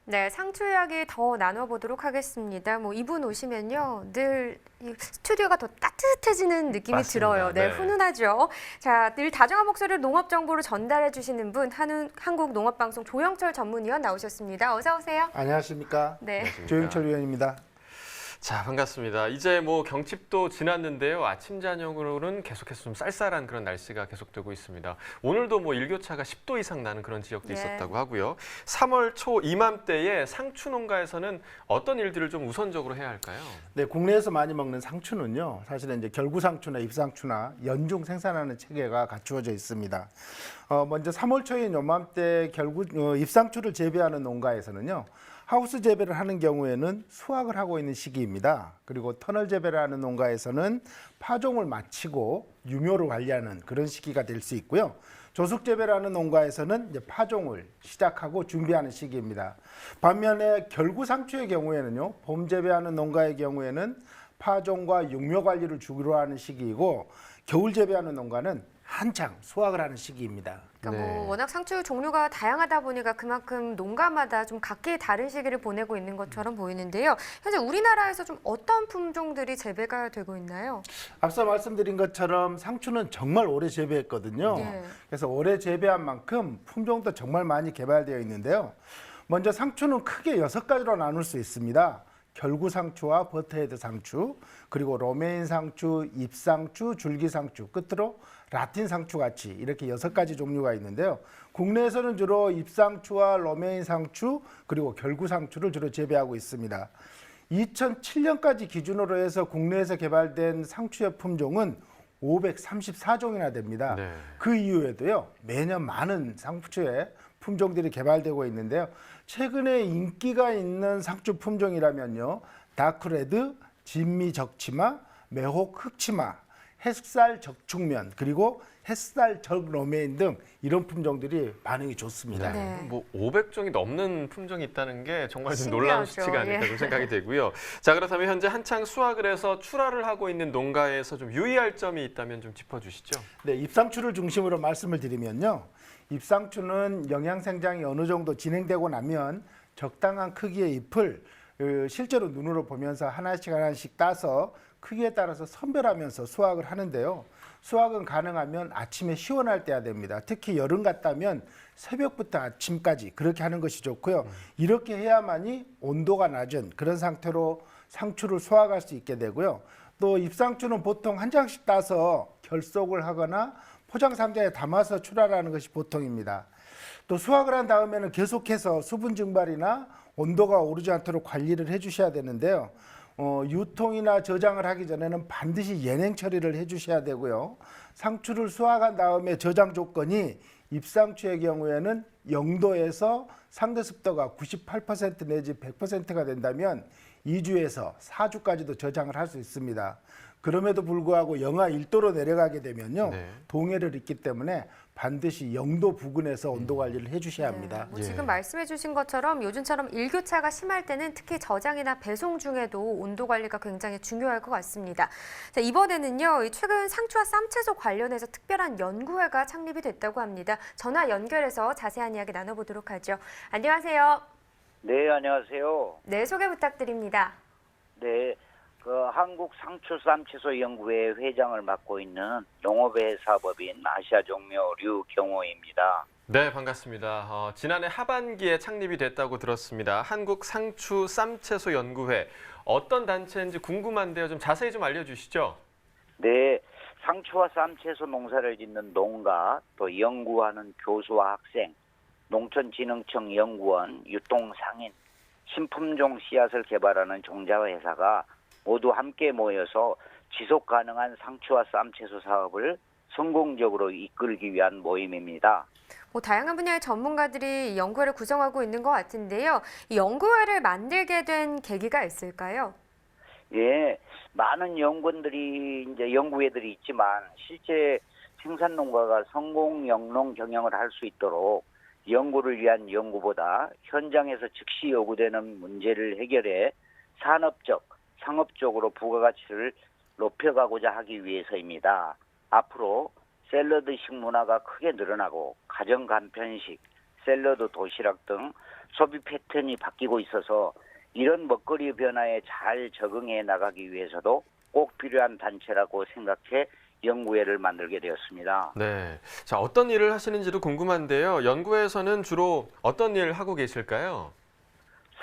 네, 상추 이야기 더 나눠보도록 하겠습니다. 뭐 이분 오시면요, 늘 이 스튜디오가 더 따뜻해지는 느낌이 맞습니다. 들어요. 네, 네. 훈훈하죠. 자, 늘 다정한 목소리를 농업 정보를 전달해 주시는 분, 한국농업방송 조영철 전문위원 나오셨습니다. 어서 오세요. 안녕하십니까. 네. 조영철 위원입니다. 자, 반갑습니다. 이제 뭐 경칩도 지났는데요. 아침 저녁으로는 계속해서 좀 쌀쌀한 그런 날씨가 계속되고 있습니다. 오늘도 뭐 일교차가 10도 이상 나는 그런 지역도 네. 있었다고 하고요. 3월 초 이맘때에 상추 농가에서는 어떤 일들을 좀 우선적으로 해야 할까요? 네, 국내에서 많이 먹는 상추는요. 사실은 이제 결구상추나 잎상추나 연중 생산하는 체계가 갖추어져 있습니다. 먼저 3월 초인 요맘때 잎상추를 재배하는 농가에서는요. 하우스 재배를 하는 경우에는 수확을 하고 있는 시기입니다. 그리고 터널 재배를 하는 농가에서는 파종을 마치고 유묘를 관리하는 그런 시기가 될 수 있고요. 조숙 재배를 하는 농가에서는 이제 파종을 시작하고 준비하는 시기입니다. 반면에 결구상추의 경우에는요. 봄 재배하는 농가의 경우에는 파종과 육묘 관리를 주로 하는 시기이고 겨울 재배하는 농가는 한창 수확을 하는 시기입니다. 그러니까 네. 뭐 워낙 상추 종류가 다양하다 보니까 그만큼 농가마다 좀 각기 다른 시기를 보내고 있는 것처럼 보이는데요. 현재 우리나라에서 좀 어떤 품종들이 재배가 되고 있나요? 앞서 말씀드린 것처럼 상추는 정말 오래 재배했거든요. 네. 그래서 오래 재배한 만큼 품종도 정말 많이 개발되어 있는데요. 먼저 상추는 크게 6가지로 나눌 수 있습니다. 결구상추와 버터헤드 상추, 그리고 로메인 상추, 잎상추, 줄기상추, 끝으로 라틴 상추 같이 이렇게 6가지 종류가 있는데요. 국내에서는 주로 잎상추와 로메인 상추, 그리고 결구상추를 주로 재배하고 있습니다. 2007년까지 기준으로 해서 국내에서 개발된 상추의 품종은 534종이나 됩니다. 네. 그 이후에도요, 매년 많은 상추의 품종들이 개발되고 있는데요. 최근에 인기가 있는 상추 품종이라면요. 다크레드, 진미 적치마, 매혹 흑치마, 햇살 적축면, 그리고 햇살 적로메인 등 이런 품종들이 반응이 좋습니다. 네. 뭐 500종이 넘는 품종이 있다는 게 정말 좀 놀라운 신기하죠. 수치가 아닐까 예. 좀 생각이 되고요. 자, 그렇다면 현재 한창 수확을 해서 출하를 하고 있는 농가에서 좀 유의할 점이 있다면 좀 짚어주시죠. 네, 잎상추를 중심으로 말씀을 드리면요. 잎상추는 영양 생장이 어느 정도 진행되고 나면 적당한 크기의 잎을 실제로 눈으로 보면서 하나씩 따서 크기에 따라서 선별하면서 수확을 하는데요. 수확은 가능하면 아침에 시원할 때야 됩니다. 특히 여름 같다면 새벽부터 아침까지 그렇게 하는 것이 좋고요. 이렇게 해야만이 온도가 낮은 그런 상태로 상추를 수확할 수 있게 되고요. 또 잎상추는 보통 한 장씩 따서 결속을 하거나 포장 상자에 담아서 출하하는 것이 보통입니다. 또 수확을 한 다음에는 계속해서 수분 증발이나 온도가 오르지 않도록 관리를 해주셔야 되는데요. 유통이나 저장을 하기 전에는 반드시 예냉 처리를 해주셔야 되고요. 상추를 수확한 다음에 저장 조건이 잎상추의 경우에는 0도에서 상대 습도가 98% 내지 100%가 된다면 2주에서 4주까지도 저장을 할 수 있습니다. 그럼에도 불구하고 영하 1도로 내려가게 되면요. 네. 동해를 입기 때문에 반드시 0도 부근에서 온도 관리를 해주셔야 합니다. 네, 뭐 예. 지금 말씀해 주신 것처럼 요즘처럼 일교차가 심할 때는 특히 저장이나 배송 중에도 온도 관리가 굉장히 중요할 것 같습니다. 자, 이번에는요. 최근 상추와 쌈채소 관련해서 특별한 연구회가 창립이 됐다고 합니다. 전화 연결해서 자세한 이야기 나눠보도록 하죠. 안녕하세요. 네, 안녕하세요. 네, 소개 부탁드립니다. 네, 한국상추쌈채소연구회 회장을 맡고 있는 농업회 사법인 아시아종묘 류경호입니다. 네, 반갑습니다. 지난해 하반기에 창립이 됐다고 들었습니다. 한국상추쌈채소연구회. 어떤 단체인지 궁금한데요. 좀 자세히 좀 알려주시죠. 네, 상추와 쌈채소 농사를 짓는 농가, 또 연구하는 교수와 학생, 농촌진흥청 연구원, 유통상인, 신품종 씨앗을 개발하는 종자회사가 모두 함께 모여서 지속 가능한 상추와 쌈채소 사업을 성공적으로 이끌기 위한 모임입니다. 뭐 다양한 분야의 전문가들이 이 연구회를 구성하고 있는 것 같은데요. 이 연구회를 만들게 된 계기가 있을까요? 예, 많은 연구회들이 있지만 실제 생산 농가가 성공 영농 경영을 할 수 있도록 연구를 위한 연구보다 현장에서 즉시 요구되는 문제를 해결해 산업적, 상업적으로 부가가치를 높여가고자 하기 위해서입니다. 앞으로 샐러드식 문화가 크게 늘어나고 가정 간편식, 샐러드, 도시락 등 소비 패턴이 바뀌고 있어서 이런 먹거리 변화에 잘 적응해 나가기 위해서도 꼭 필요한 단체라고 생각해 연구회를 만들게 되었습니다. 네. 자, 어떤 일을 하시는지도 궁금한데요. 연구에서는 주로 어떤 일을 하고 계실까요?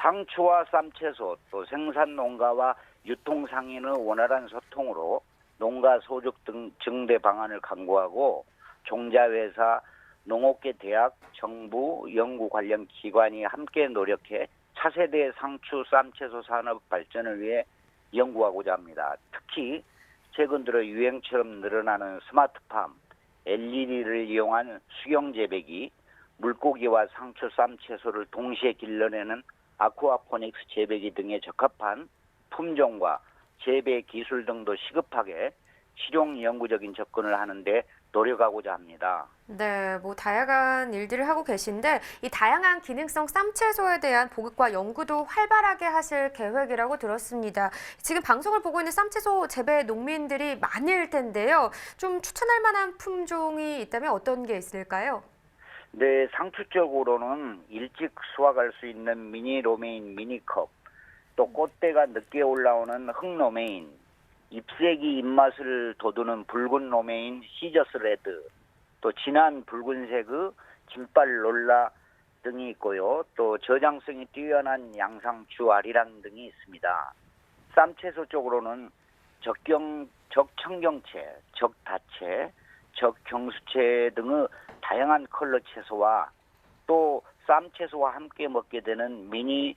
상추와 쌈채소 또 생산 농가와 유통 상인의 원활한 소통으로 농가 소득 등 증대 방안을 강구하고 종자회사, 농업계 대학, 정부, 연구 관련 기관이 함께 노력해 차세대 상추 쌈채소 산업 발전을 위해 연구하고자 합니다. 특히 최근 들어 유행처럼 늘어나는 스마트팜, LED를 이용한 수경 재배기, 물고기와 상추 쌈채소를 동시에 길러내는 아쿠아포닉스 재배기 등에 적합한 품종과 재배 기술 등도 시급하게 실용 연구적인 접근을 하는데 노력하고자 합니다. 네, 뭐 다양한 일들을 하고 계신데 이 다양한 기능성 쌈채소에 대한 보급과 연구도 활발하게 하실 계획이라고 들었습니다. 지금 방송을 보고 있는 쌈채소 재배 농민들이 많을 텐데요. 좀 추천할 만한 품종이 있다면 어떤 게 있을까요? 네, 상추 쪽으로는 일찍 수확할 수 있는 미니 로메인 미니컵, 또 꽃대가 늦게 올라오는 흑로메인, 잎색이 입맛을 돋우는 붉은 로메인 시저스 레드, 또 진한 붉은색의 진빨 롤라 등이 있고요. 또 저장성이 뛰어난 양상추 아리랑 등이 있습니다. 쌈채소 쪽으로는 적청경채, 적다채, 적경수채 등의 다양한 컬러 채소와 또 쌈채소와 함께 먹게 되는 미인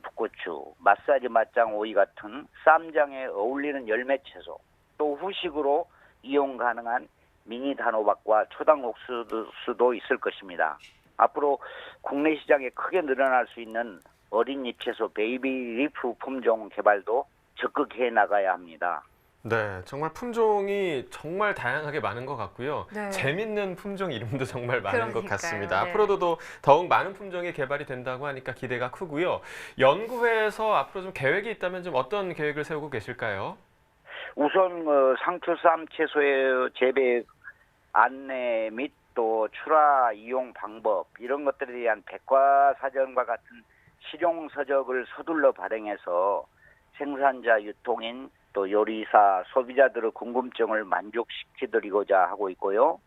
풋고추, 마사지 맛장 오이 같은 쌈장에 어울리는 열매 채소, 또 후식으로 이용 가능한 미니 단호박과 초당 옥수수도 있을 것입니다. 앞으로 국내 시장에 크게 늘어날 수 있는 어린 잎채소 베이비 리프 품종 개발도 적극해 나가야 합니다. 네, 정말 품종이 정말 다양하게 많은 것 같고요. 네. 재밌는 품종 이름도 정말 많은 것 그러니까요. 같습니다. 네. 앞으로도 더욱 많은 품종이 개발이 된다고 하니까 기대가 크고요. 연구회에서 앞으로 좀 계획이 있다면 좀 어떤 계획을 세우고 계실까요? 우선 상추 쌈채소의 재배 안내 및 또 출하 이용 방법 이런 것들에 대한 백과사전과 같은 실용 서적을 서둘러 발행해서 생산자, 유통인, 또 요리사, 소비자들의 궁금증을 만족시켜드리고자 하고 있고요.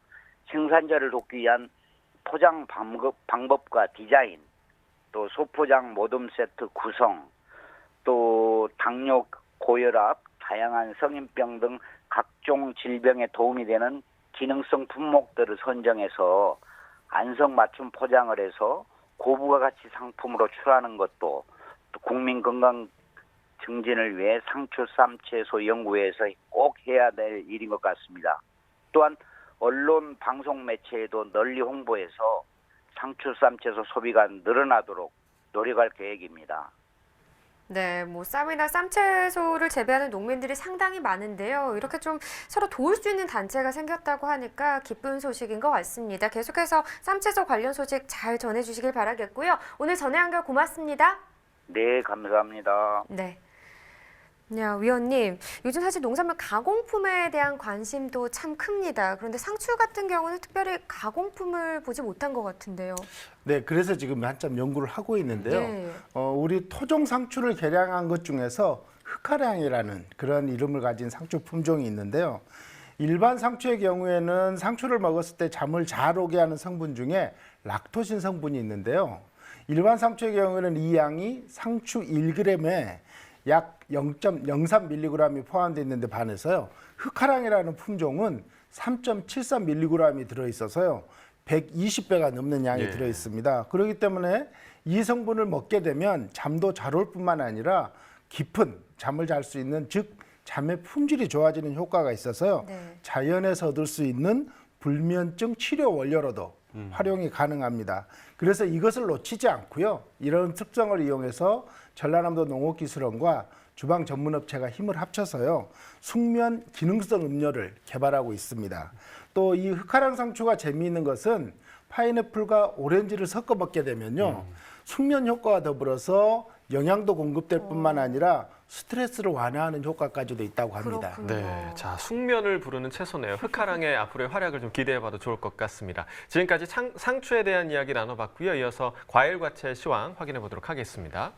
생산자를 돕기 위한 포장 방법과 디자인, 또 소포장 모듬 세트 구성, 또 당뇨, 고혈압, 다양한 성인병 등 각종 질병에 도움이 되는 기능성 품목들을 선정해서 안성맞춤 포장을 해서 고부가 가치 상품으로 출하하는 것도 또 국민 건강 증진을 위해 상추 쌈채소 연구회에서 꼭 해야 될 일인 것 같습니다. 또한 언론, 방송 매체에도 널리 홍보해서 상추 쌈채소 소비가 늘어나도록 노력할 계획입니다. 네, 뭐 쌈이나 쌈채소를 재배하는 농민들이 상당히 많은데요. 이렇게 좀 서로 도울 수 있는 단체가 생겼다고 하니까 기쁜 소식인 것 같습니다. 계속해서 쌈채소 관련 소식 잘 전해주시길 바라겠고요. 오늘 전화 연결 고맙습니다. 네, 감사합니다. 네. 야, 위원님, 요즘 사실 농산물 가공품에 대한 관심도 참 큽니다. 그런데 상추 같은 경우는 특별히 가공품을 보지 못한 것 같은데요. 네, 그래서 지금 한참 연구를 하고 있는데요. 네. 우리 토종 상추를 개량한 것 중에서 흑화량이라는 그런 이름을 가진 상추 품종이 있는데요. 일반 상추의 경우에는 상추를 먹었을 때 잠을 잘 오게 하는 성분 중에 락토신 성분이 있는데요. 일반 상추의 경우에는 이 양이 상추 1g에 약 0.03mg이 포함되어 있는데 반해서요. 흑화량이라는 품종은 3.73mg이 들어있어서요. 120배가 넘는 양이 들어있습니다. 그렇기 때문에 이 성분을 먹게 되면 잠도 잘 올 뿐만 아니라 깊은 잠을 잘 수 있는, 즉 잠의 품질이 좋아지는 효과가 있어서요. 네. 자연에서 얻을 수 있는 불면증 치료 원료로도 활용이 가능합니다. 그래서 이것을 놓치지 않고요. 이런 특성을 이용해서 전라남도 농업기술원과 주방 전문업체가 힘을 합쳐서요. 숙면 기능성 음료를 개발하고 있습니다. 또 이 흑화량 상추가 재미있는 것은 파인애플과 오렌지를 섞어 먹게 되면요. 숙면 효과와 더불어서 영양도 공급될 뿐만 아니라 스트레스를 완화하는 효과까지도 있다고 합니다. 그렇군요. 네, 자 숙면을 부르는 채소네요. 흑화랑의 앞으로의 활약을 좀 기대해봐도 좋을 것 같습니다. 지금까지 상추에 대한 이야기 나눠봤고요. 이어서 과일 과채 시황 확인해 보도록 하겠습니다.